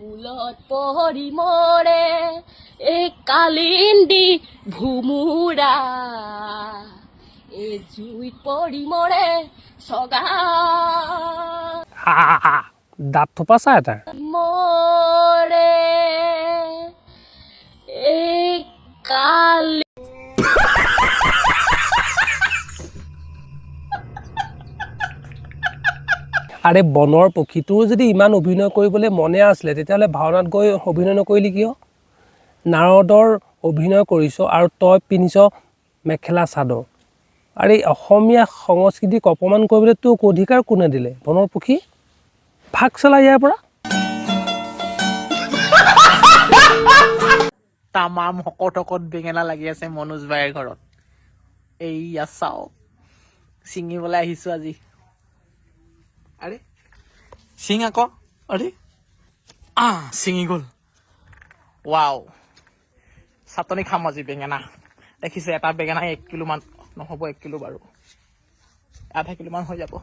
ফুলত পৰি মৰে এই কালিন্দি ভুমুৰা এই জুইত পৰি মৰে ছগা দাঁত থোপা চা এটা মৰে এই কালি আৰে বনৰ পক্ষীটোৰ যদি ইমান অভিনয় কৰিবলৈ মনে আছিলে তেতিয়াহ'লে ভাওনাত গৈ অভিনয় নকৰিলি কিয় নাৰদৰ অভিনয় কৰিছ আৰু তই পিন্ধিছ মেখেলা চাদৰ আৰে অসমীয়া সংস্কৃতিক অপমান কৰিবলৈ তোক অধিকাৰ কোনে দিলে বনৰ পক্ষী ভাগ চলা ইয়াৰ পৰা তামাম শকত বেঙেনা লাগি আছে মনোজ ভাইৰ ঘৰত এইয়া চাও ছিঙিবলৈ আহিছো আজি আৰে ছিং আকৌ আৰে ছিঙি গ'ল ৱাও চাটনি খাম আজি বেঙেনা দেখিছে এটা বেঙেনা 1 কিলো মান নহ'ব 1 কিলো বাৰু আধা কিলো মান হৈ যাব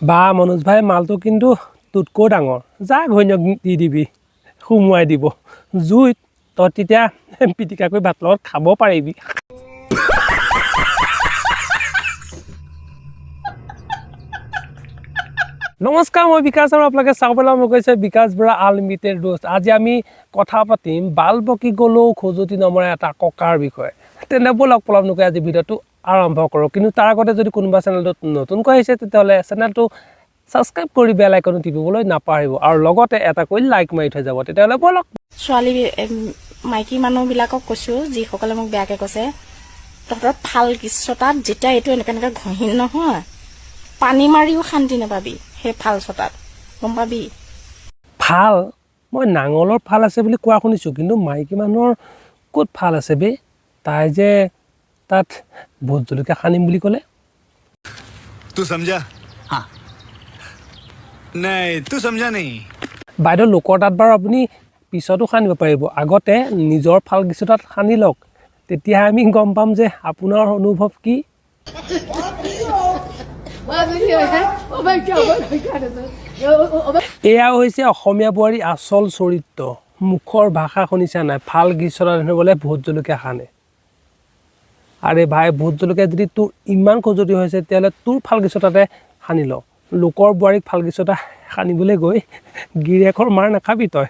বা মনোজ ভাই মালটো কিন্তু তোতকৈ ডাঙৰ যা ঘৈণীয়ক দি দিবি সুমুৱাই দিব জুইত তই তেতিয়া পিটিকা কৰি ভাত লগত খাব পাৰিবি নমস্কাৰ মই বিকাশ আৰু আপোনালোকে চাবলৈ মই কৈছে বিকাশ বৰা আনলিমিটেড ৰোষ্ট আজি আমি কথা পাতিম বাল বকি গ'লেও খজুতি নমৰে এটা ককাৰ বিষয়ে তেনে বলক পলম নকৰি আজি ভিডিঅ'টো আৰম্ভ কৰোঁ কিন্তু তাৰ আগতে যদি কোনোবা চেনেলটোত নতুনকৈ আহিছে তেতিয়াহ'লে চেনেলটো সাবস্ক্ৰাইব কৰি বেল আইকনটো টিপিবলৈ নাপাহৰিব আৰু লগতে এটা কৰি লাইক মাৰি থৈ যাব তেতিয়াহ'লে বলক ছোৱালী মাইকী মানুহবিলাকক কৈছোঁ যিসকলে মোক বেয়াকৈ কৈছে তহঁতৰ ফাল কিছটাত যেতিয়া এইটো এনেকৈ ঘঁহি নহয় পানী মাৰিও শান্তি নাপাবি সেই ফাল চটাত গম পাবি ফাল মই নাঙলৰ ফাল আছে বুলি কোৱা শুনিছোঁ কিন্তু মাইকী মানুহৰ ক'ত ফাল আছে বে তাই যে তাত ভোট জলকীয়া সানিম বুলি ক'লে तू समझा हाँ नहीं तू समझा नहीं বাইদেউ লোকৰ তাত বাৰু আপুনি পিছতো সানিব পাৰিব আগতে নিজৰ ফাল কিছুটাত সানি লওক তেতিয়া আমি গম পাম যে আপোনাৰ অনুভৱ কি এয়া হৈছে অসমীয়া বোৱাৰী আচল চৰিত্ৰ মুখৰ ভাষা শুনিছা নাই ফাল গিছটা ধৰিবলৈ ভোট জলকীয়া সানে আৰে ভাই ভোট জলকীয়া যদি তোৰ ইমান খজুতি হৈছে তেতিয়াহ'লে তোৰ ফাল গিছটাতে সানি ল লোকৰ বোৱাৰীক ফাল গিছটা সানিবলৈ গৈ গিৰিয়েকৰ মাৰ নাখাবি তই